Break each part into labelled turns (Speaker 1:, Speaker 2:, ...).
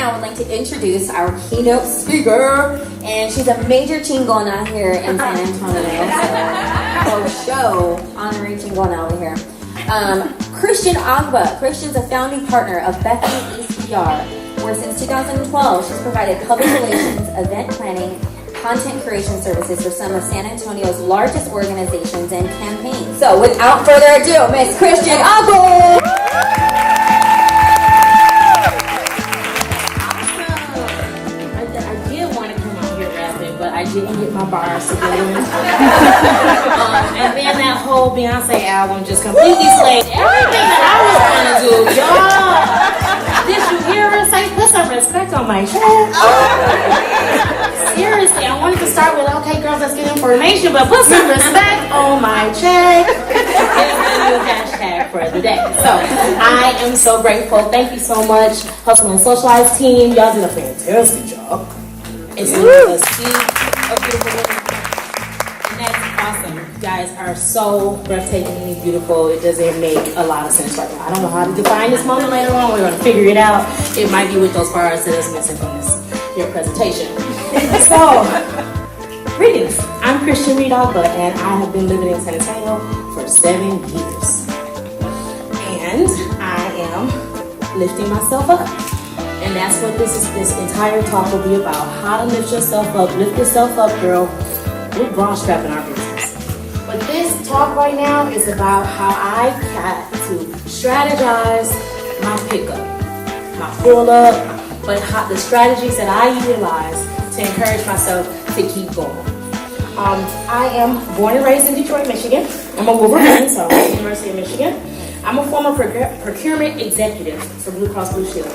Speaker 1: I would like to introduce our keynote speaker, and she's a major chingona here in San Antonio. So, honorary chingona over here. Reed-Ogba. Christian's a founding partner of BethanyEast PR, where since 2012 she's provided public relations, event planning, content creation services for some of San Antonio's largest organizations and campaigns. So, without further ado, Miss Reed-Ogba.
Speaker 2: I didn't get my bars together. And then that whole Beyonce album just completely slayed everything that I was trying to do. Y'all, did you hear her say, put some respect on my check? Seriously, I wanted to start with, okay, girls, let's get information, but put some respect on my check. It's the new hashtag for the day. So, I am so grateful. Thank you so much, Hustle and Socialize team. Y'all did a fantastic job. It's a sea of beautiful women. And that's awesome. You guys are so breathtakingly beautiful. It doesn't make a lot of sense right now. I don't know how to define this moment later on. We're going to figure it out. It might be with those bars that is missing from your presentation. So, greetings. I'm Christian Reed-Ogba, and I have been living in San Antonio for 7 years. And I am lifting myself up. And that's what this entire talk will be about. How to lift yourself up. Lift yourself up, girl. We're bra strapping our business. But this talk right now is about how I got to strategize my pickup, my pull up, but the strategies that I utilize to encourage myself to keep going. I am born and raised in Detroit, Michigan. I'm a Wolverine, so I'm at the University of Michigan. I'm a former procurement executive for Blue Cross Blue Shield.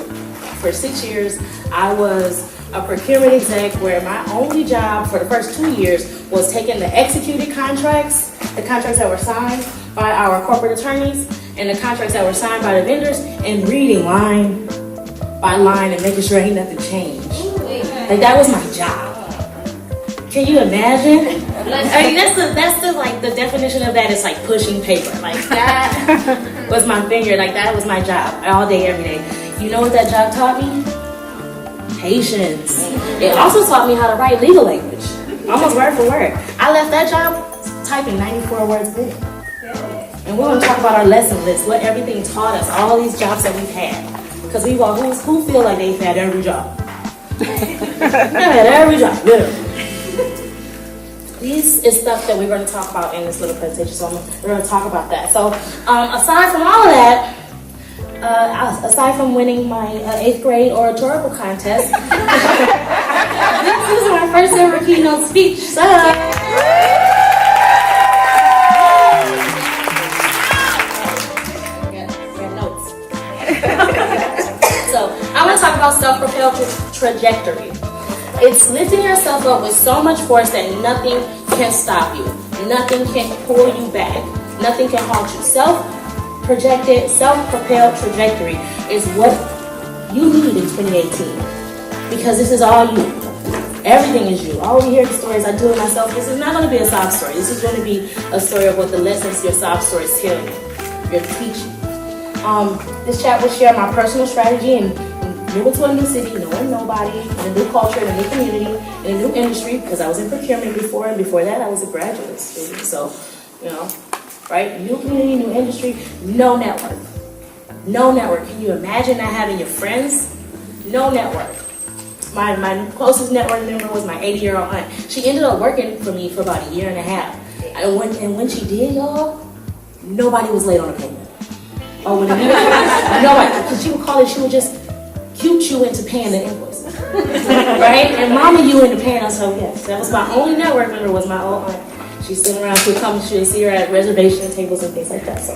Speaker 2: For 6 years, I was a procurement exec where my only job for the first 2 years was taking the executed contracts, the contracts that were signed by our corporate attorneys, and the contracts that were signed by the vendors, and reading line by line and making sure ain't nothing changed. Like, that was my job. Can you imagine? I mean, that's the definition of that is like pushing paper. Like, that was my finger. Like, that was my job all day, every day. You know what that job taught me? Patience. It also taught me how to write legal language, almost word for word. I left that job typing 94 words a day. And we're going to talk about our lesson list, what everything taught us, all these jobs that we've had. Because we've all, who feel like they've had every job? I've had every job, literally. This is stuff that we're going to talk about in this little presentation, so we're going to talk about that. So, aside from all of that, aside from winning my 8th grade oratorical contest, this is my first ever keynote speech. So, get notes. So, I want to talk about self-propelled trajectory. It's lifting yourself up with so much force that nothing can stop you. Nothing can pull you back. Nothing can halt you. Self-propelled trajectory is what you need in 2018. Because this is all you. Everything is you. All we hear the stories I do it myself. This is not going to be a sob story. This is going to be a story of what the lessons your sob stories tell you. Your teaching. This chat will share my personal strategy and moving to a new city, knowing nobody, in a new culture, in a new community, in a new industry, because I was in procurement before, and before that I was a graduate student. So, right? New community, new industry, no network. No network. Can you imagine not having your friends? No network. My closest network member was my 80-year-old aunt. She ended up working for me for about a year and a half. And when she did, y'all, nobody was late on a payment. Oh, when nobody, because she would call it, she would just cute you into paying the invoices, right? And mama you into paying us. So yes, that was my only network member, was my old aunt. She's sitting around, she'll come, she'll see her at reservation tables and things like that. So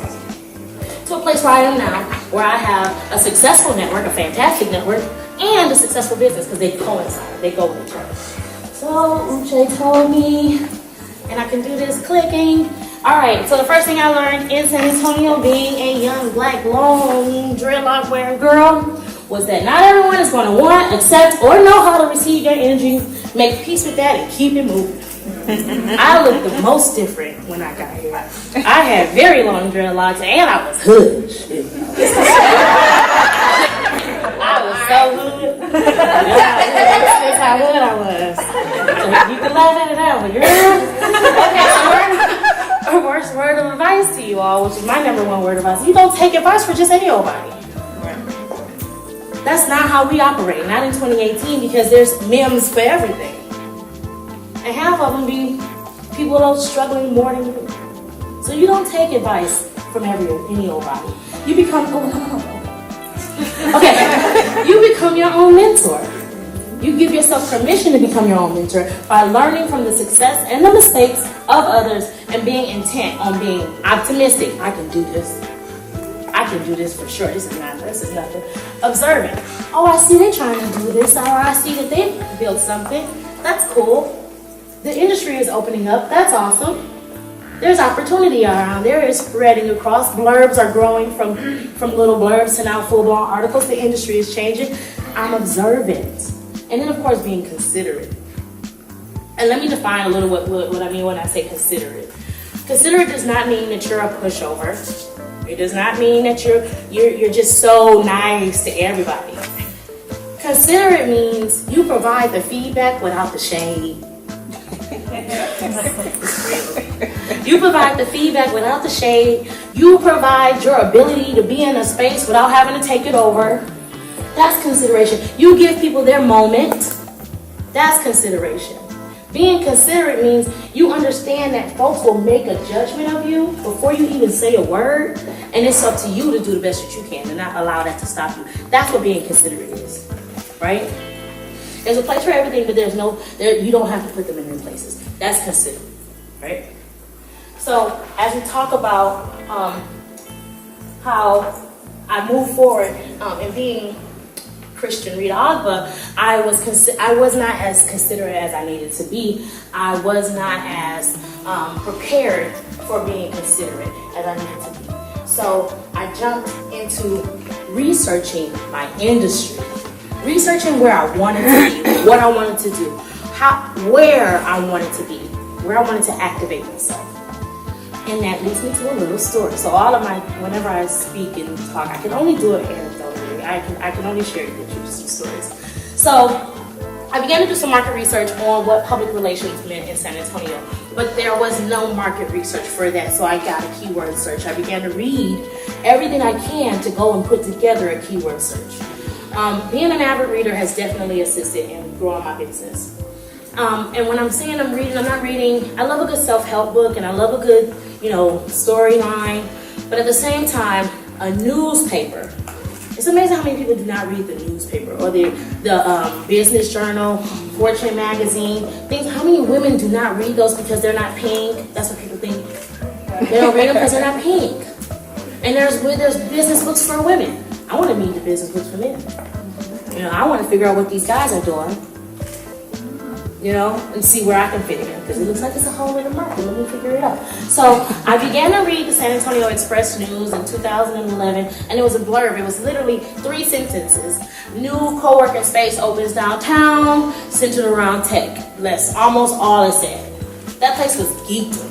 Speaker 2: to a place where I am now, where I have a successful network, a fantastic network, and a successful business, because they coincide, they go with each other. So Uche told me, and I can do this clicking. All right, so the first thing I learned in San Antonio, being a young black long dreadlock wearing girl, was that not everyone is going to want, accept, or know how to receive your energy. Make peace with that and keep it moving. I looked the most different when I got here. I had very long dreadlocks and I was hood. I was so hood. That's how good I was. You can laugh at it now, but okay, so word of advice to you all, which is my number one word of advice. You don't take advice for just any old body. That's not how we operate, not in 2018, because there's memes for everything. And half of them be people that are struggling more than you. So you don't take advice from any old body. You become, okay, you become your own mentor. You give yourself permission to become your own mentor by learning from the success and the mistakes of others and being intent on being optimistic. I can do this. I can do this for sure. This is nothing. Observing. Oh, I see they're trying to do this. Or I see that they built something. That's cool. The industry is opening up. That's awesome. There's opportunity around. There is spreading across. Blurbs are growing from little blurbs to now full-blown articles. The industry is changing. I'm observant. And then, of course, being considerate. And let me define a little what I mean when I say considerate. Considerate does not mean that you're a pushover. It does not mean that you're just so nice to everybody. Considerate means you provide the feedback without the shade. You provide the feedback without the shade. You provide your ability to be in a space without having to take it over. That's consideration. You give people their moment. That's consideration. Being considerate means you understand that folks will make a judgment of you before you even say a word, and it's up to you to do the best that you can and not allow that to stop you. That's what being considerate is, right? There's a place for everything, but you don't have to put them in their places. That's considerate, right? So as we talk about how I move forward in being Christian Reed-Ogba, I was not as considerate as I needed to be. I was not as prepared for being considerate as I needed to be. So I jumped into researching my industry, researching where I wanted to be, what I wanted to do, where I wanted to be, where I wanted to activate myself. And that leads me to a little story. So whenever I speak and talk, I can only do it anecdotally. I can only share with you some stories. So I began to do some market research on what public relations meant in San Antonio, but there was no market research for that, so I got a keyword search. I began to read everything I can to go and put together a keyword search. Being an avid reader has definitely assisted in growing my business. And when I'm saying I'm not reading, I love a good self-help book and I love a good, storyline, but at the same time, a newspaper. It's amazing how many people do not read the newspaper or the business journal, Fortune magazine, things. How many women do not read those because they're not pink? That's what people think. They don't read them because they're not pink. And there's business books for women. I want to read the business books for men. I want to figure out what these guys are doing. And see where I can fit in, because it looks like it's a whole other market. Let me figure it out. So I began to read the San Antonio Express News in 2011, and it was a blurb. It was literally 3 sentences. New co-working space opens downtown, centered around tech. That's almost all it said. That place was geekdom.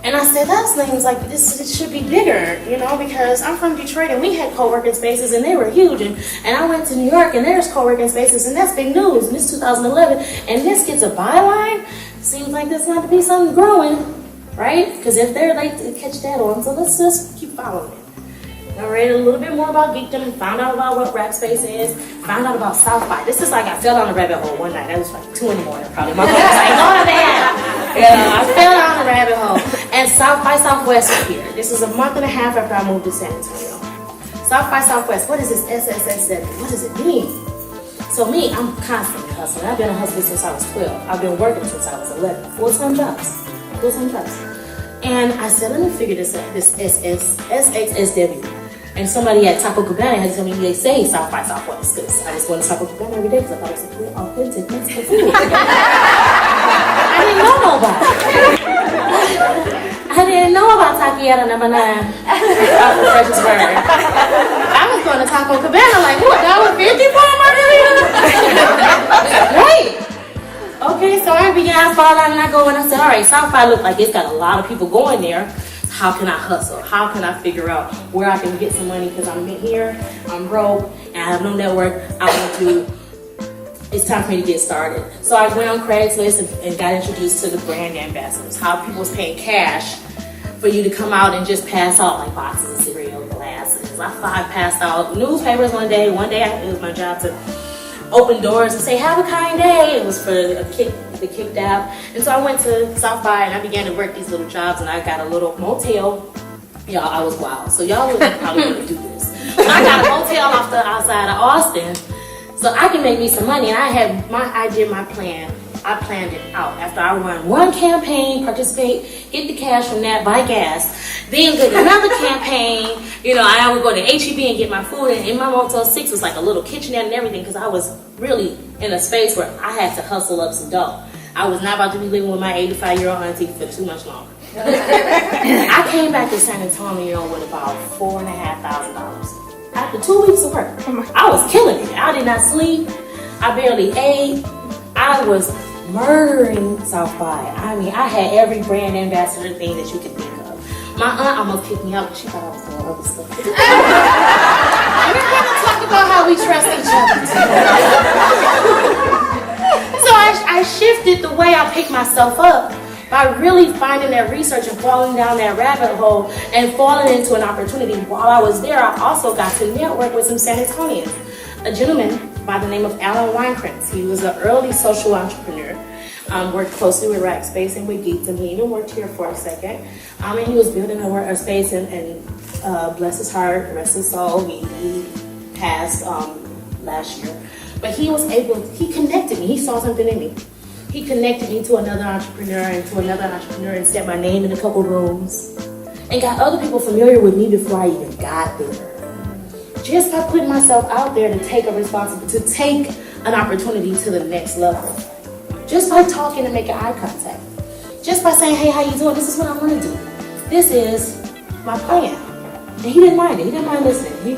Speaker 2: And I said, that seems like it should be bigger, because I'm from Detroit and we had co-working spaces and they were huge. And I went to New York and there's co-working spaces and that's big news. And it's 2011 and this gets a byline. Seems like there's got to be something growing, right? Because if they're late to catch that on, so let's just keep following it. I read a little bit more about geekdom and found out about what Rackspace is, found out about South by. This is like I fell down a rabbit hole one night. That was like 2 in the morning probably. My mom was like, go to bed. I fell down a rabbit hole. And South by Southwest was here. This was a month and a half after I moved to San Antonio. South by Southwest, what is this SSSW? What does it mean? So me, I'm constantly hustling. I've been a hustler since I was 12. I've been working since I was 11. Full-time jobs. And I said, let me figure this out, this SXSW. And somebody at Taco Cabana had told me they say South by Southwest, because I just went to Taco Cabana every day because I thought it was a good, authentic Mexican food. I didn't know nobody. I didn't know about Taquiera No. 9 off of Fredericksburg. I was going to Taco Cabana like, what, $1.50 for a margarita? Great. Okay, so I began to fall out and I go and I said, all right, South by looked like it's got a lot of people going there. how can I hustle? How can I figure out where I can get some money because I'm here, I'm broke, and I have no network. It's time for me to get started. So I went on Craigslist and got introduced to the brand ambassadors, how people was paying cash for you to come out and just pass out like boxes of cereal, glasses. I passed out newspapers one day. It was my job to open doors and say, have a kind day. It was for the kick dab. And so I went to South by and I began to work these little jobs and I got a little motel. Y'all, I was wild. So y'all wouldn't probably want to do this. I got a motel off the outside of Austin so I can make me some money. And I had my plan. I planned it out. After I run one campaign, participate, get the cash from that, buy gas, then get another campaign. I would go to HEB and get my food. And in my Motel 6 was like a little kitchenette and everything because I was really in a space where I had to hustle up some dough. I was not about to be living with my 85-year-old auntie for too much longer. I came back to San Antonio with about $4,500. After 2 weeks of work, I was killing it. I did not sleep. I barely ate. I was murdering South by. I mean, I had every brand ambassador thing that you could think of. My aunt almost kicked me out because she thought I was doing other stuff. We're going to talk about how we trust each other. So I shifted the way I pick myself up by really finding that research and falling down that rabbit hole and falling into an opportunity. While I was there, I also got to network with some San Antonians. A gentleman by the name of Alan Weinkrantz. He was an early social entrepreneur. Worked closely with Rackspace and with Geeks, and he even worked here for a second. And he was building a space, and bless his heart, rest his soul, he passed last year. But he connected me. He saw something in me. He connected me to another entrepreneur and set my name in a couple rooms and got other people familiar with me before I even got there. Just by putting myself out there to take an opportunity to the next level. Just by talking and making eye contact. Just by saying, hey, how you doing? This is what I want to do. This is my plan. And he didn't mind it. He didn't mind listening.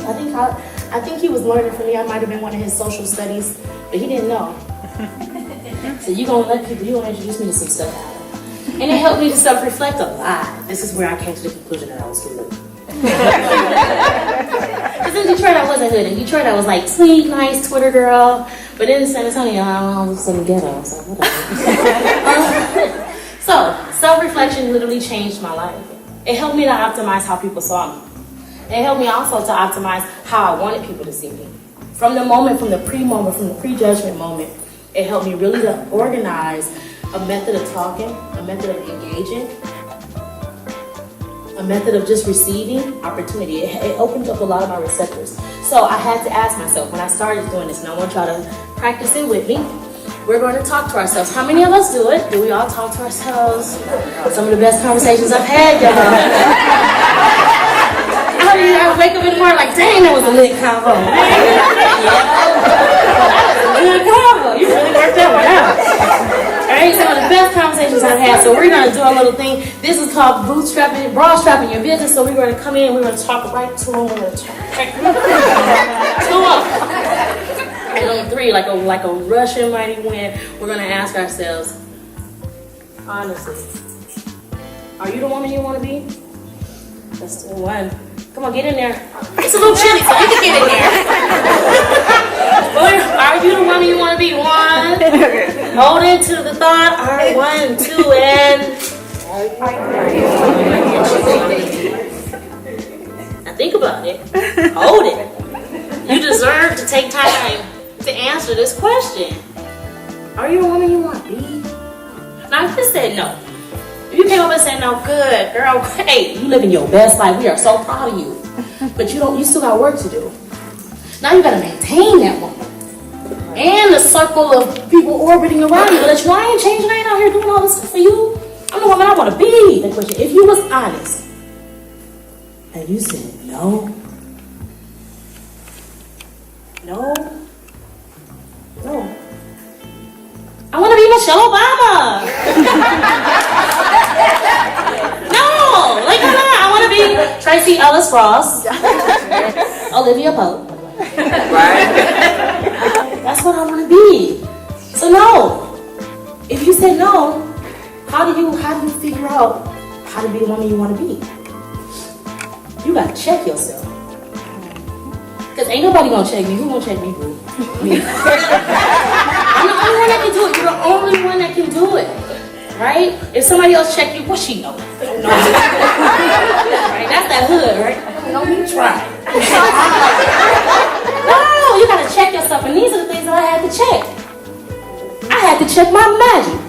Speaker 2: I think he was learning from me. I might have been one of his social studies, but he didn't know. So you're going to introduce me to some stuff. And it helped me to self-reflect a lot. This is where I came to the conclusion that I was good. Because in Detroit, I wasn't good. In Detroit, I was like sweet, nice Twitter girl. But in San Antonio, I was in the ghetto, so whatever. So, self-reflection literally changed my life. It helped me to optimize how people saw me. It helped me also to optimize how I wanted people to see me. From the pre-judgment moment, it helped me really to organize a method of talking, a method of engaging, a method of just receiving opportunity. It opened up a lot of my receptors. So I had to ask myself when I started doing this, and I want y'all to practice it with me. We're going to talk to ourselves. How many of us do it? Do we all talk to ourselves? Some of the best conversations I've had, y'all. I wake up in the morning like, dang, that was a lit convo. That was a good convo. You really worked that one out. Alright, some of the best conversations I've had. So we're going to do a little thing. This is called broad strapping your business. So we're going to come in and we're going to talk right to them. We're going to talk to them. And on 3, like a Russian mighty wind, we're going to ask ourselves, honestly, are you the woman you want to be? That's the one. Come on, get in there. It's a little chilly, so you can get in there. Are you the woman you want to be? 1. Hold into the thought. All right, 1, 2, and... Now think about it. Hold it. You deserve to take time to answer this question. Are you the woman you want to be? Now, if you said no, if you came up and said no, good, girl, hey, you living your best life. We are so proud of you. But you still got work to do. Now you got to maintain that woman. And the circle of people orbiting around you. That I ain't changing. I ain't out here doing all this stuff for you. I'm the woman I want to be. The question, if you was honest and you said no, I want to be Michelle Obama. No, like I want to be Tracy Ellis Ross, Olivia Pope. Right? That's what I want to be. So no, if you said no, how do you figure out how to be the woman you want to be? You gotta check yourself. Because ain't nobody gonna check me. Who gonna check me, boo? Me. I'm the only one that can do it. You're the only one that can do it. Right? If somebody else check you, what she know? They don't know. Right? That's that hood, right? Don't even try. No, you gotta check yourself. And these are the things that I had to check. I had to check my magic.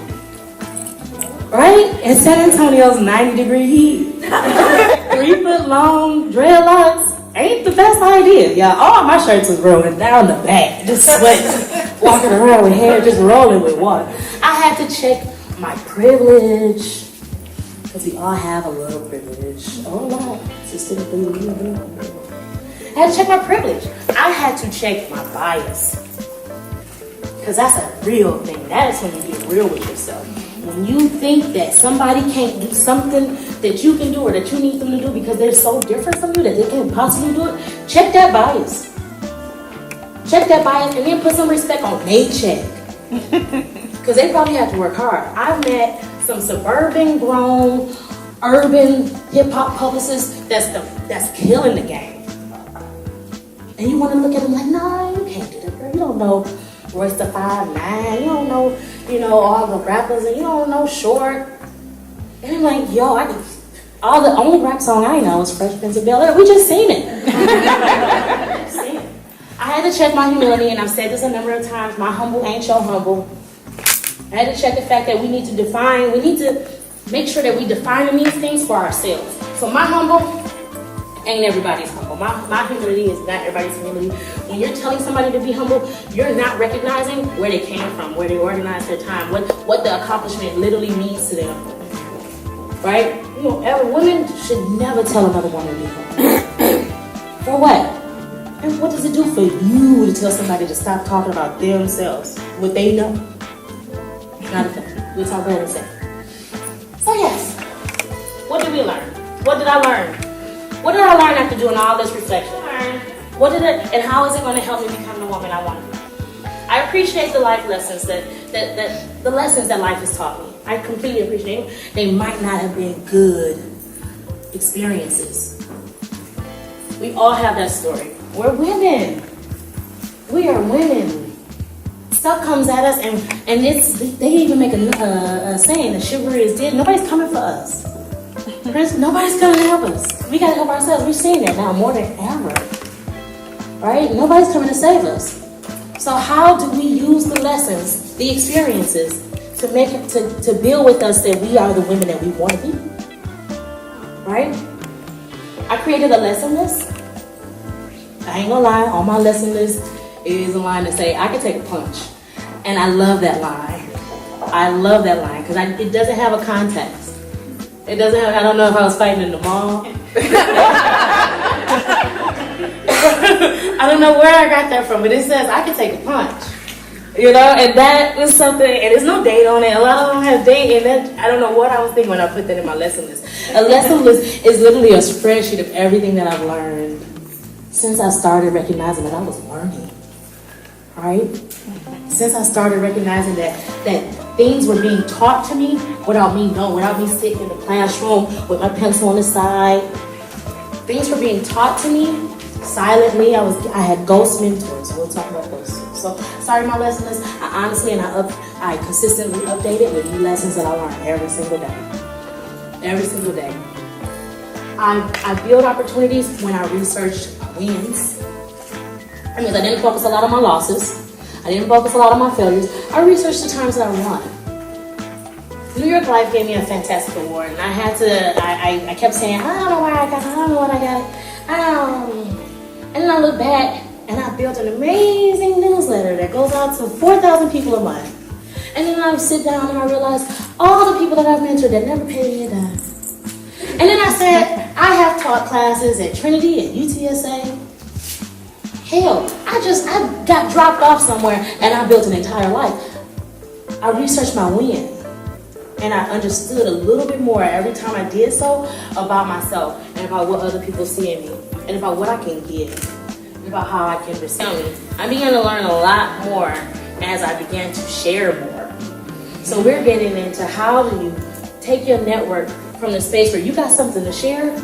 Speaker 2: Right? In San Antonio's 90-degree heat. 3-foot long dreadlocks ain't the best idea, y'all. All my shirts was rolling down the back, just sweating, walking around with hair just rolling with water. I had to check my privilege, because we all have a little privilege. Oh, no. I had to check my privilege. I had to check my bias, because that's a real thing. That is when you get real with yourself. When you think that somebody can't do something that you can do or that you need them to do because they're so different from you that they can't possibly do it, check that bias. Check that bias and then put some respect on their check. Because they probably have to work hard. I've met some suburban grown, urban hip-hop publicists that's killing the game. And you want to look at them like, nah, you can't do that, girl. You don't know Royce the 5'9", you don't know, all the rappers, and you don't know Short. And I'm like, yo, the only rap song I know is Fresh Prince of Bel-Air. We just seen it. I had to check my humility, and I've said this a number of times, my humble ain't your humble. I had to check the fact that we need to make sure that we define these things for ourselves. So my humble ain't everybody's humble. My humility is not everybody's humility. When you're telling somebody to be humble, you're not recognizing where they came from, where they organized their time, what the accomplishment literally means to them. Right? Women should never tell another woman to be humble. For what? And what does it do for you to tell somebody to stop talking about themselves, what they know? Not a thing. We'll talk about it in a second. So yes, what did we learn? What did I learn? What did I learn after doing all this reflection? And how is it going to help me become the woman I want to be? I appreciate the life lessons the lessons that life has taught me. I completely appreciate them. They might not have been good experiences. We all have that story. We're women. We are women. Stuff comes at us, and they even make a saying, the chivalry is dead. Nobody's coming for us. Nobody's coming to help us. We gotta help ourselves. We're seeing that now more than ever. Right? Nobody's coming to save us. So how do we use the lessons, the experiences, to make it to build with us that we are the women that we want to be? Right? I created a lesson list. I ain't gonna lie, on my lesson list is a line that say, I can take a punch. And I love that line. I love that line because it doesn't have a context. It doesn't have, I don't know if I was fighting in the mall. I don't know where I got that from, but it says I can take a punch. And that was something, and there's no date on it. A lot of them have date, and then I don't know what I was thinking when I put that in my lesson list. A lesson list is literally a spreadsheet of everything that I've learned since I started recognizing that I was learning. Right? Since I started recognizing that things were being taught to me without me knowing, without me sitting in the classroom with my pencil on the side. Things were being taught to me silently. I had ghost mentors. We'll talk about those. So, sorry, my lesson list. I honestly and I consistently update it with new lessons that I learn every single day. Every single day. I build opportunities when I research wins. That means I didn't focus a lot on my losses. I didn't focus a lot on my failures. I researched the times that I won. New York Life gave me a fantastic award, and I had to, I kept saying, I don't know where I got it, I don't know what I got it. And then I look back, and I built an amazing newsletter that goes out to 4,000 people a month. And then I sit down and I realize all the people that I've mentored that never paid me a dime. And then I said, I have taught classes at Trinity and UTSA. Hell, I got dropped off somewhere and I built an entire life. I researched my win. And I understood a little bit more every time I did so about myself and about what other people see in me and about what I can give and about how I can receive. I began to learn a lot more as I began to share more. So we're getting into how do you take your network from the space where you got something to share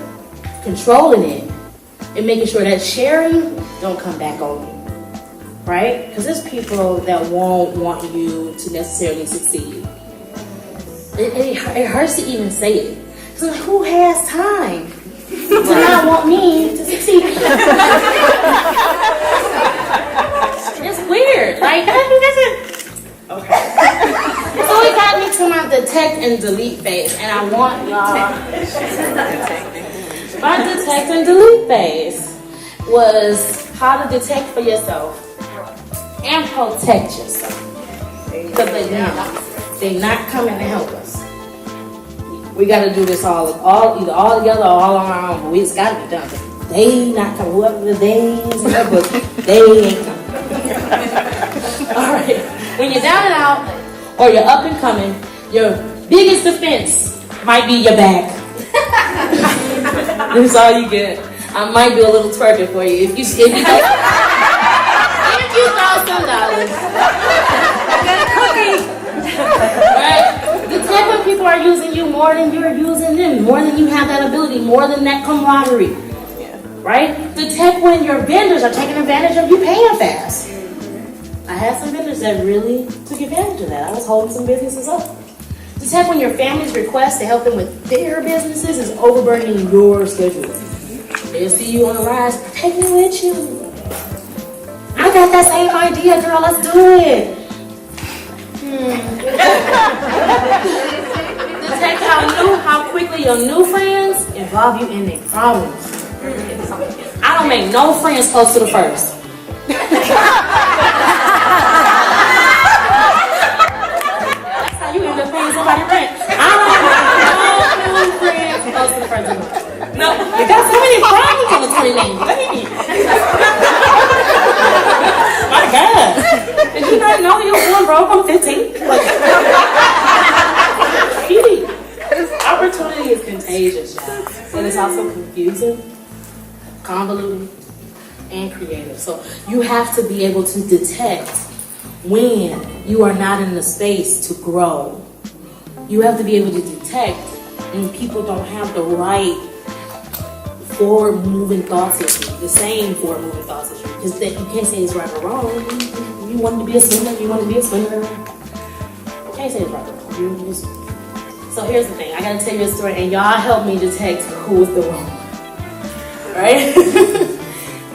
Speaker 2: controlling it and making sure that sharing don't come back on you, right? Because there's people that won't want you to necessarily succeed. It hurts to even say it. So like, who has time to not want me to succeed? It's weird. Like, okay. So it got me to my detect and delete phase, and I want y'all. My detect and delete phase was how to detect for yourself and protect yourself. Because they're not coming to help us. We got to do this all either all together or all on our own. But it's got to be done. They not coming. Whoever the days in the book, they ain't coming. All right. When you're down and out or you're up and coming, your biggest defense might be your back. That's all you get. I might do a little twerking for you if you throw some dollars.
Speaker 3: I got a cookie.
Speaker 2: Right? Detect when people are using you more than you're using them, more than you have that ability, more than that camaraderie. Right? Detect when your vendors are taking advantage of you paying fast. I had some vendors that really took advantage of that. I was holding some businesses up. Detect when your family's request to help them with their businesses is overburdening your schedule. They'll see you on the rise, take me with you. I got that same idea, girl, let's do it. Detect how quickly your new friends involve you in their problems. I don't make no friends close to the first. That's how you end up paying somebody rent. I don't make no friends close to the first. No, they got so many problems on the 29th. My God. Did you not know you were going broke on 15th? Opportunity is contagious, y'all. But it's also confusing, convoluted, and creative. So you have to be able to detect when you are not in the space to grow. You have to be able to detect when people don't have the right forward-moving thoughts as you, the same forward-moving thoughts as you. Because you can't say it's right or wrong. You want to be a swimmer, you want to be a swimmer. You can't say it's right or wrong. So here's the thing. I got to tell you a story, and y'all help me detect who is the wrong one. Right?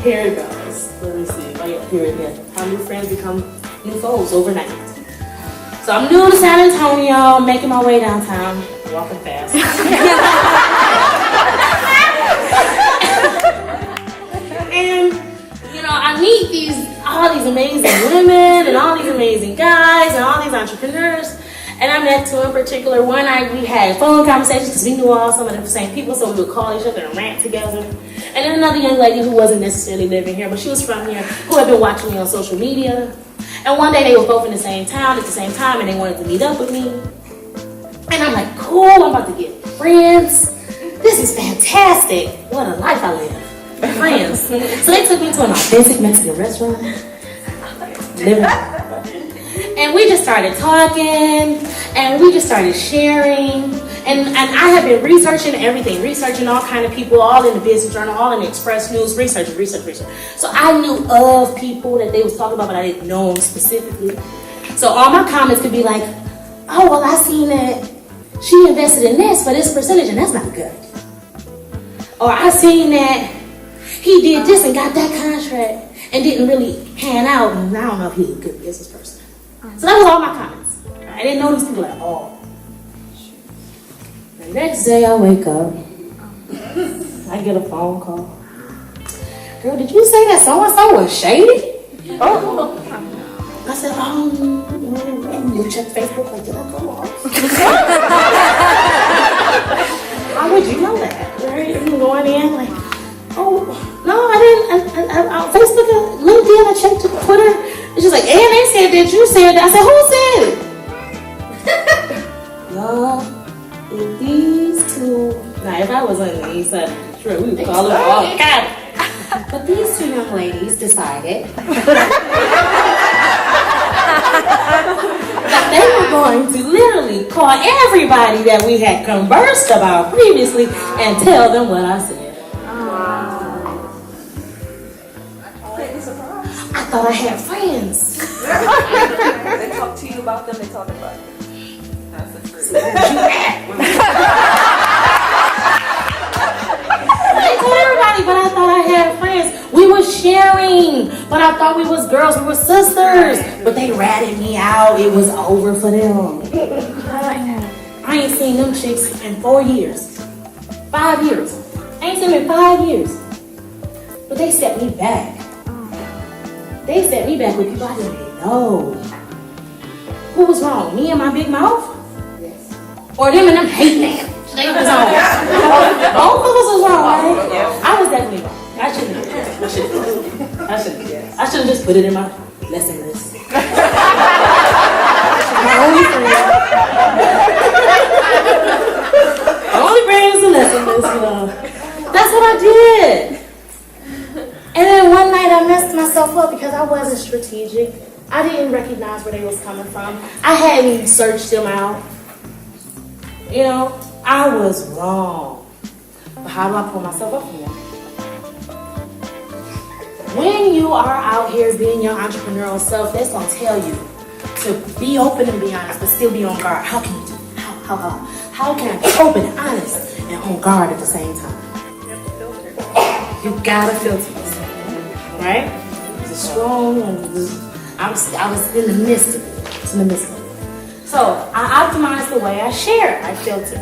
Speaker 2: Here it goes. Let me see. Oh, yeah, here it is. How new friends become new foes overnight. So I'm new to San Antonio, making my way downtown, walking fast. And, I meet all these amazing women and all these amazing guys and all these entrepreneurs. And I met two in particular. One night we had phone conversations because we knew all some of the same people, so we would call each other and rant together. And then another young lady who wasn't necessarily living here, but she was from here, who had been watching me on social media. And one day they were both in the same town at the same time, and they wanted to meet up with me. And I'm like, cool, I'm about to get friends. This is fantastic. What a life I live. Friends. So they took me to an authentic Mexican restaurant. And we just started talking, and we just started sharing. And I have been researching everything, researching all kind of people, all in the business journal, all in the Express News, research. So I knew of people that they was talking about, but I didn't know them specifically. So all my comments could be like, oh, well, I seen that she invested in this for this percentage, and that's not good. Or I seen that he did this and got that contract and didn't really pan out, and I don't know if he's a good business person. So that was all my comments. I didn't know these people at all. The next day I wake up, I get a phone call. Girl, did you say that so-and-so was shady? Oh. I said, you check Facebook, like, did I go off? How would you know that? Right? You going in like, oh, no, I didn't. On Facebook, LinkedIn, I checked Twitter. And she's like, and they said that you said that. I said, who said it? Y'all, if these two, now if I was on the east side, sure, we would call them all. God. But these two young ladies decided that they were going to literally call everybody that we had conversed about previously and tell them what I said. I thought I had friends.
Speaker 3: They talk to you about them, they talk about you. That's the truth.
Speaker 2: I told everybody, but I thought I had friends. We were sharing, but I thought we was girls, we were sisters. But they ratted me out. It was over for them. I ain't seen them chicks in 4 years. 5 years. I ain't seen them in 5 years. But they set me back. They set me back with people I didn't even know. Who was wrong? Me and my big mouth? Yes. Or them and them hate man? They was wrong. Both of us was wrong, right? I was definitely wrong. I should have just put it in my lesson list. My only friend. My only friend is a lesson list. That's what I did. And then one night I messed myself up because I wasn't strategic. I didn't recognize where they was coming from. I hadn't searched them out. You know, I was wrong. But how do I pull myself up from that? When you are out here being your entrepreneurial self, that's going to tell you to be open and be honest, but still be on guard. How can you do it? How can I be open and honest and on guard at the same time? You gotta filter yourself, right? It's a strong one. I was in the midst of it. So I optimize the way I share. I filter.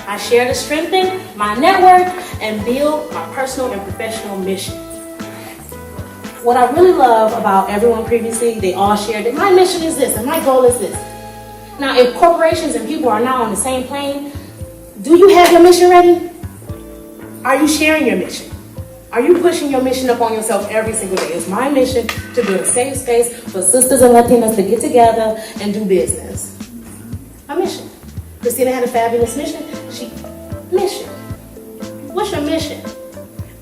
Speaker 2: I share to strengthen my network and build my personal and professional mission. What I really love about everyone previously, they all shared that my mission is this and my goal is this. Now, if corporations and people are not on the same plane, do you have your mission ready? Are you sharing your mission? Are you pushing your mission up on yourself every single day? It's my mission to build a safe space for sisters and Latinas to get together and do business. My mission. Christina had a fabulous mission. Mission. What's your mission?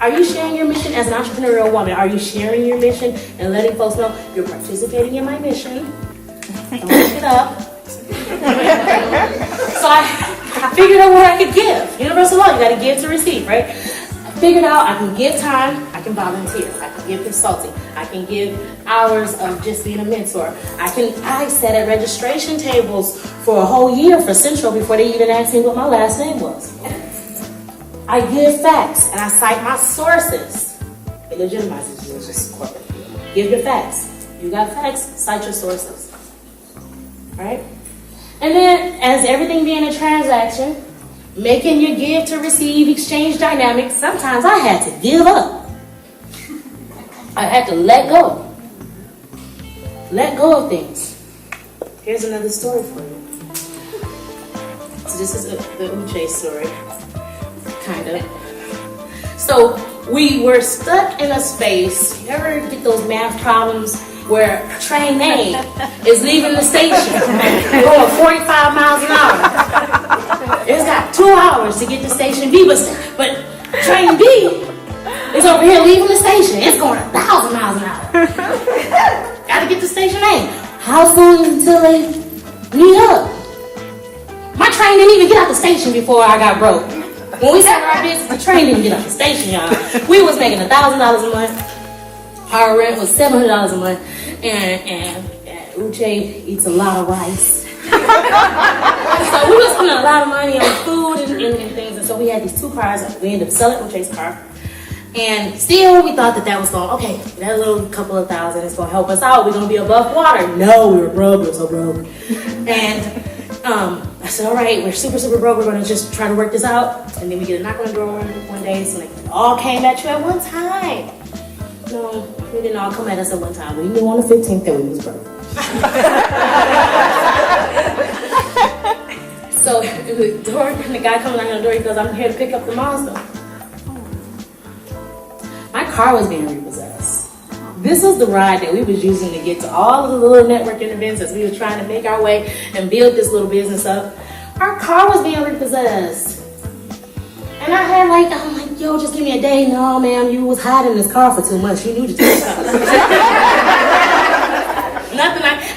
Speaker 2: Are you sharing your mission as an entrepreneurial woman? Are you sharing your mission and letting folks know you're participating in my mission? Don't look it up. So I figured out what I could give. Universal law, you got to give to receive, right? I figured out I can give time, I can volunteer, I can give consulting, I can give hours of just being a mentor. I sat at registration tables for a whole year for Central before they even asked me what my last name was. I give facts and I cite my sources. It legitimizes you as just corporate. Give your facts. You got facts, cite your sources. Right? And then, as everything being a transaction, making your give to receive exchange dynamic, sometimes I had to give up. I had to let go. Let go of things. Here's another story for you. So this is the Uche story. Kind of. So we were stuck in a space. You ever get those math problems where train A is leaving the station going 45 miles an hour? It's got 2 hours to get to station B, but train B is over here leaving the station. It's going 1,000 miles an hour. Gotta get to station A. How soon until they meet up? My train didn't even get out the station before I got broke. When we started our business, the train didn't get out the station, y'all. We was making $1,000 a month. Our rent was $700 a month. And Uche eats a lot of rice. So we was spending a lot of money on food and things. And so we had these 2 cars. We ended up selling Uche's car. And still, we thought that was going, okay, that little couple of thousand is going to help us out. We're going to be above water. No, we were broke. We were so broke. And I said, all right, we're super, super broke. We're going to just try to work this out. And then we get a knock on the door one day. So like, it all came at you at one time. No, we didn't all come at us at one time. We knew on the 15th that we was broke. So the guy comes on the door, he goes, I'm here to pick up the Mazda. My car was being repossessed. This was the ride that we was using to get to all of the little networking events as we were trying to make our way and build this little business up. Our car was being repossessed. And I had I'm like, yo, just give me a day. No, ma'am, you was hiding this car for 2 months. You knew to take it.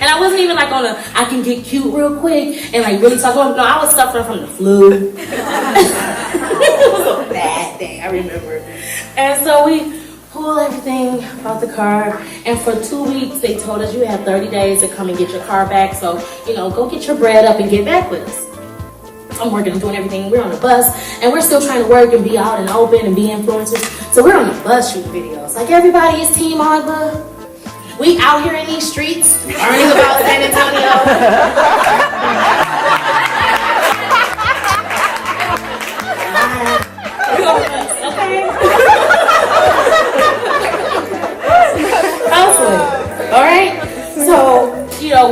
Speaker 2: And I wasn't even on I can get cute real quick and really talk about. No, I was suffering from the flu. It was a bad day, I remember. And so we pull everything about the car, and for 2 weeks they told us you have 30 days to come and get your car back, so go get your bread up and get back with us. I'm working and doing everything. We're on the bus and we're still trying to work and be out and open and be influencers, so we're on the bus shooting videos like everybody is Team Ogba. We out here in these streets learning about San Antonio. All right, so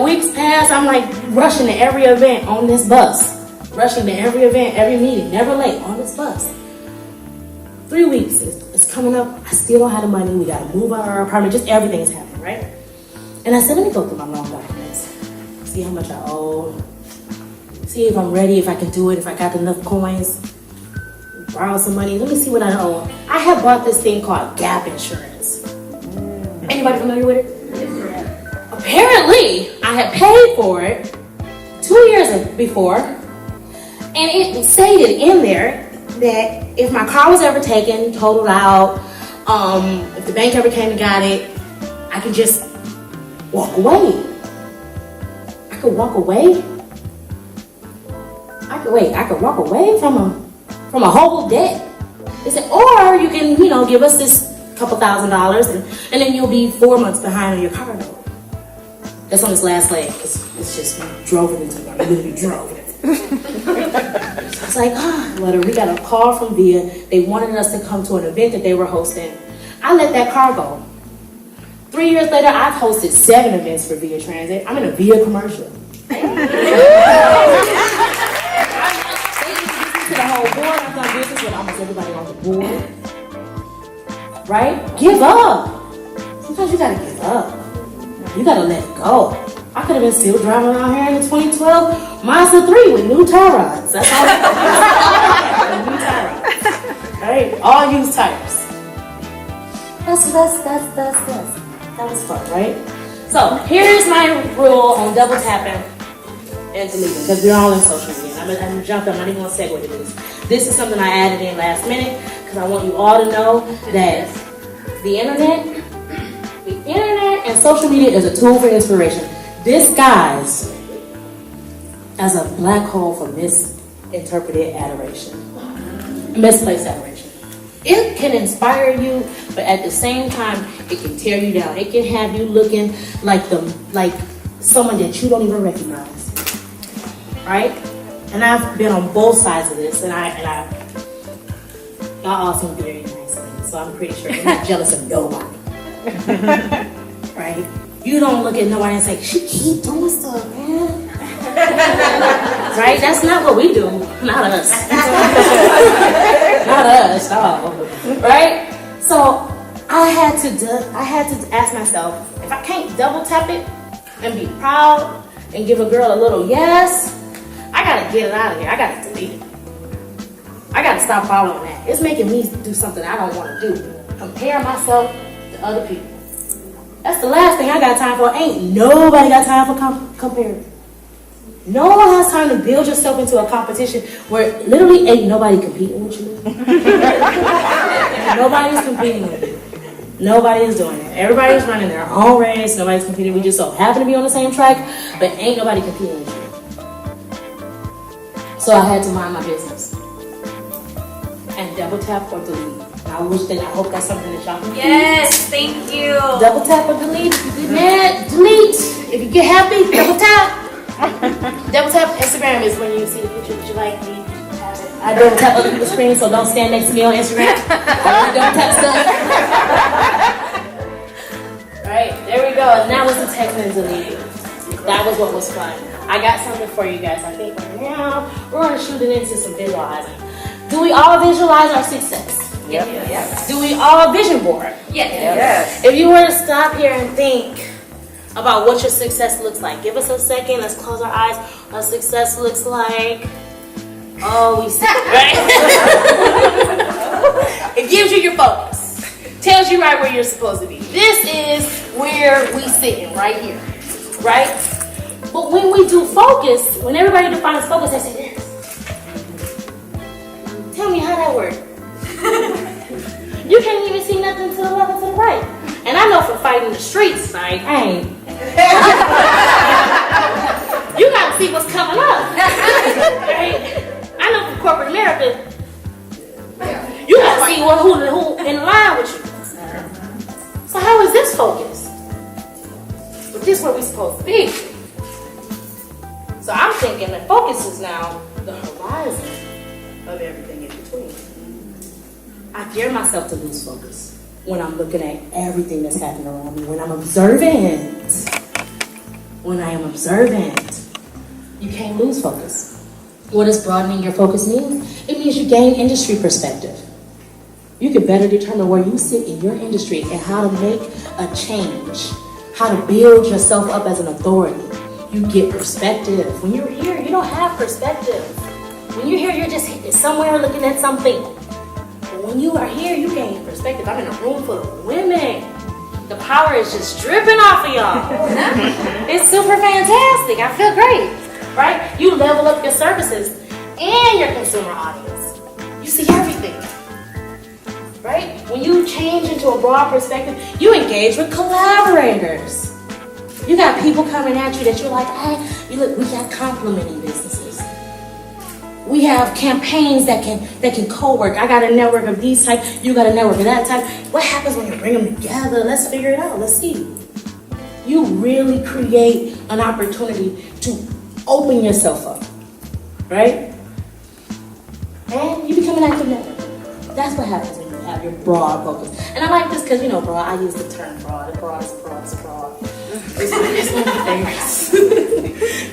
Speaker 2: weeks pass. I'm like rushing to every event on this bus, rushing to every event, every meeting, never late on this bus. 3 weeks is coming up. I still don't have the money. We gotta move out of our apartment. Just everything's happening, right? And I said, let me go through my loan documents, see how much I owe, see if I'm ready, if I can do it, if I got enough coins, borrow some money. Let me see what I owe. I have bought this thing called gap insurance. Anybody familiar with it? Apparently, I had paid for it 2 years before, and it stated in there that if my car was ever taken, totaled out, if the bank ever came and got it, I could just walk away. I could walk away. I could walk away from a whole debt. They said, or you can, give us this couple $1,000 and then you'll be 4 months behind on your car note. That's on its last leg, because it's just drove it into me. I literally drove it. So I was like, we got a call from VIA. They wanted us to come to an event that they were hosting. I let that car go. 3 years later, I've hosted 7 events for VIA Transit. I'm in a VIA commercial. They introduced me to the whole board. I've done business with almost everybody on the board. Right? Give up. Sometimes you gotta give up. You gotta let it go. I could have been still driving around here in the 2012 Mazda 3 with new tie rods. That's all I had. New tie rods. Right? All used tires. That was fun, right? So here's my rule on double tapping and deleting, because we're all in social media. I'm jumping. I'm not even gonna say what it is. This is something I added in last minute because I want you all to know that the internet and social media is a tool for inspiration, disguised as a black hole for misinterpreted adoration, misplaced adoration. It can inspire you, but at the same time, it can tear you down. It can have you looking like someone that you don't even recognize, right? And I've been on both sides of this, and y'all all seem very nice, so I'm pretty sure you're not jealous of nobody. Right? You don't look at nobody and say, she keep doing stuff, man. Right? That's not what we do. Not us. Not us, dog. Right? So I had to ask myself, if I can't double tap it and be proud and give a girl a little yes, I gotta get it out of here. I gotta delete it. I gotta stop following that. It's making me do something I don't want to do. Compare myself to other people. That's the last thing I got time for. Ain't nobody got time for comparing. No one has time to build yourself into a competition where literally ain't nobody competing with you. Nobody's competing with you. Nobody is doing it. Everybody's running their own race. Nobody's competing. We just so happen to be on the same track, but ain't nobody competing with you. So I had to mind my business and double tap or delete. I hope that's something that y'all can do.
Speaker 1: Yes, thank you.
Speaker 2: Double tap or delete. If you get mad, delete. If you get happy, double tap. Double tap Instagram is when you see the picture that you like. I double tap other people's screens, so don't stand next to me on Instagram. I double tap stuff. Right, there we go. And that was the text and deleting. That was what was fun. I got something for you guys. I think right now we're going to shoot it into some visualizing. Do we all visualize our success?
Speaker 3: Yep.
Speaker 2: Yes. Do we all vision board?
Speaker 1: Yes.
Speaker 3: Yes.
Speaker 2: If you were to stop here and think about what your success looks like, give us a second. Let's close our eyes. Our success looks like, we see it, right? It gives you your focus. Tells you right where you're supposed to be. This is where we sitting right here, right? But when we do focus, when everybody defines focus, they say this. Tell me how that works. You can't even see nothing to the left and to the right. And I know from fighting the streets, like, hey, you gotta see what's coming up. Right? I know from corporate America, you gotta see who in line with you. So how is this focus? But this is where we're supposed to be. So I'm thinking that focus is now the horizon of everything in between. I dare myself to lose focus when I'm looking at everything that's happening around me, when I'm observant. When I am observant, you can't lose focus. What does broadening your focus mean? It means you gain industry perspective. You can better determine where you sit in your industry and how to make a change, how to build yourself up as an authority. You get perspective. When you're here, you don't have perspective. When you're here, you're just somewhere looking at something. But when you are here, you gain perspective. I'm in a room full of women. The power is just dripping off of y'all. It's super fantastic. I feel great, right? You level up your services and your consumer audience. You see everything, right? When you change into a broad perspective, you engage with collaborators. You got people coming at you that you're like, hey, you look, we got complementing businesses. We have campaigns that can co-work. I got a network of these type, you got a network of that type. What happens when you bring them together? Let's figure it out. Let's see. You really create an opportunity to open yourself up, right? And you become an active network. That's what happens when you have your broad focus. And I like this because, you know, broad, I use the term broad. Broad is broad is broad. It's one of my favorites.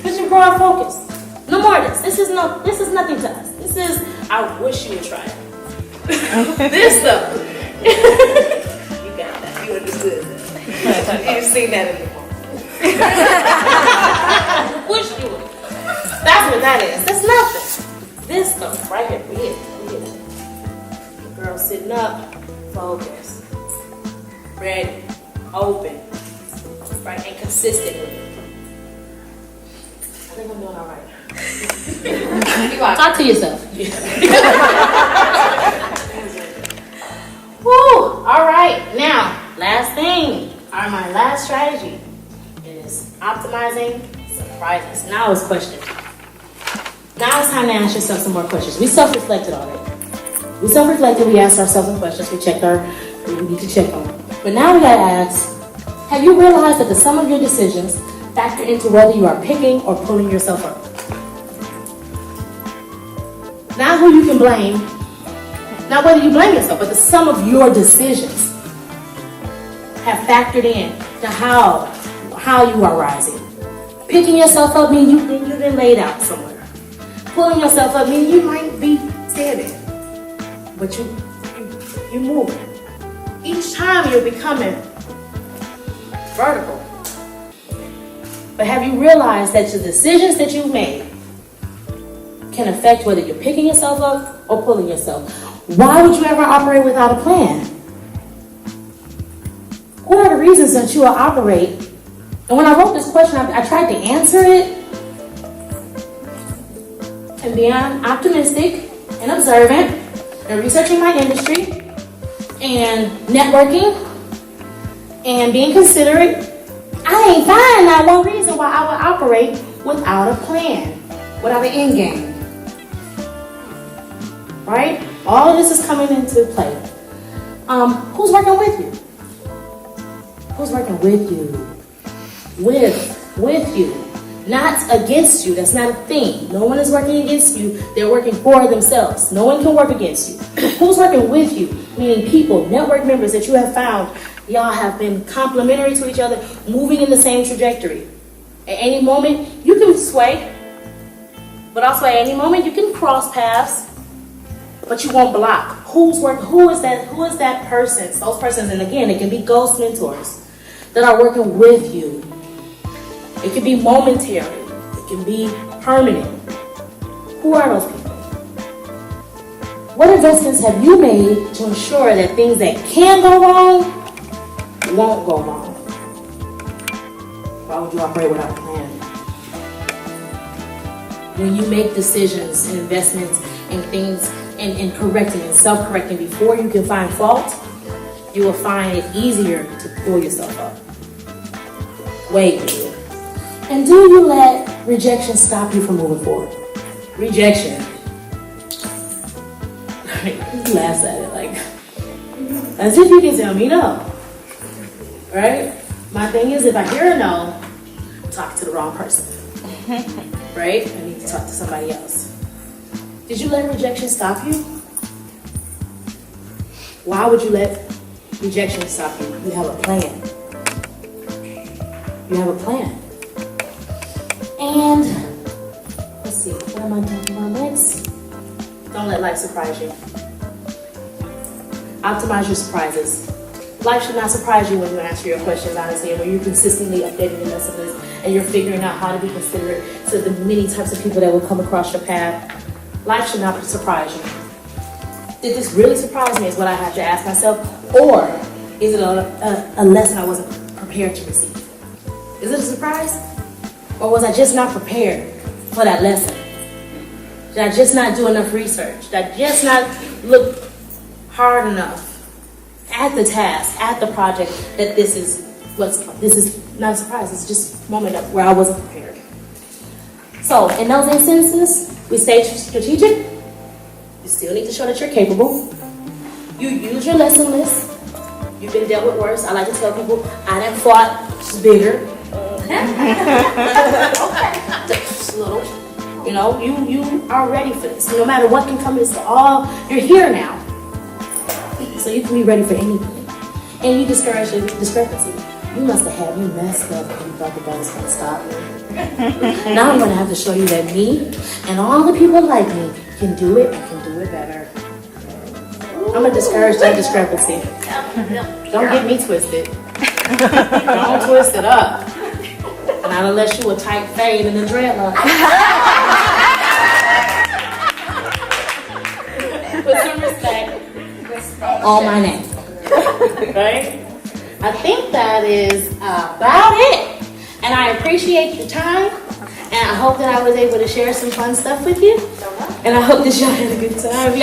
Speaker 2: But your broad focus. No more of this. This is nothing to us. This is, I wish you would try it. This though. You got that. You understood that. You've seen that in the book. Wish you would. That's what that is. That's nothing. This though, right here. Read it. Girl sitting up, focused, ready, open, right, and consistent with it. I think I'm doing all right. Talk to yourself. Woo! All right. Now, last thing, or my last strategy is optimizing surprises. Now it's questions. Now it's time to ask yourself some more questions. We self-reflected already. We asked ourselves some questions. We need to check on them. But now we gotta ask, have you realized that the sum of your decisions factor into whether you are picking or pulling yourself up? Not who you can blame, not whether you blame yourself, but the sum of your decisions have factored in to how you are rising. Picking yourself up means you've been laid out somewhere. Pulling yourself up means you might be standing, but you're moving. Each time you're becoming vertical. But have you realized that the decisions that you've made can affect whether you're picking yourself up or pulling yourself? Why would you ever operate without a plan? What are the reasons that you will operate? And when I wrote this question, I tried to answer it and being optimistic and observant and researching my industry and networking and being considerate. I ain't find that one reason why I would operate without a plan, without an end game. Right? All of this is coming into play. Who's working with you? Who's working with you? With you. Not against you. That's not a thing. No one is working against you. They're working for themselves. No one can work against you. Who's working with you? Meaning people, network members that you have found. Y'all have been complementary to each other, moving in the same trajectory. At any moment, you can sway. But also at any moment, you can cross paths. But you won't block. Who's working? Who is that person? Those persons, and again, it can be ghost mentors that are working with you. It can be momentary. It can be permanent. Who are those people? What investments have you made to ensure that things that can go wrong won't go wrong? Why would you operate without a plan? When you make decisions and investments in things and correcting and self-correcting before you can find fault, you will find it easier to pull yourself up. Way easier. And do you let rejection stop you from moving forward? Rejection. He laughs at it like, as if you can tell me no. Right? My thing is, if I hear a no, I'm talking to the wrong person. Right? I need to talk to somebody else. Did you let rejection stop you? Why would you let rejection stop you? You have a plan. You have a plan. And let's see, what am I talking about next? Don't let life surprise you. Optimize your surprises. Life should not surprise you when you answer your questions honestly, and when you're consistently updating your lesson list and you're figuring out how to be considerate to the many types of people that will come across your path. Life should not surprise you. Did this really surprise me is what I have to ask myself, or is it a lesson I wasn't prepared to receive? Is it a surprise? Or was I just not prepared for that lesson? Did I just not do enough research? Did I just not look hard enough at the task, at the project, that this is not a surprise, it's just a moment where I wasn't prepared. So in those instances, we stay strategic. You still need to show that you're capable. You use your lesson list. You've been dealt with worse. I like to tell people, I done fought bigger. Just a little. You know, you are ready for this. No matter what can come, it's all, you're here now. So you can be ready for anything. And you discourage the discrepancy. You must have you messed up and you thought that was going to stop me. Now I'm going to have to show you that me and all the people like me can do it and can do it better. I'm going to discourage that discrepancy. Don't get me twisted. Don't twist it up. Not unless you a tight fade and a dreadlock. Put some respect on my name. Right? I think that is about it. And I appreciate your time. And I hope that I was able to share some fun stuff with you. And I hope that y'all had a good time.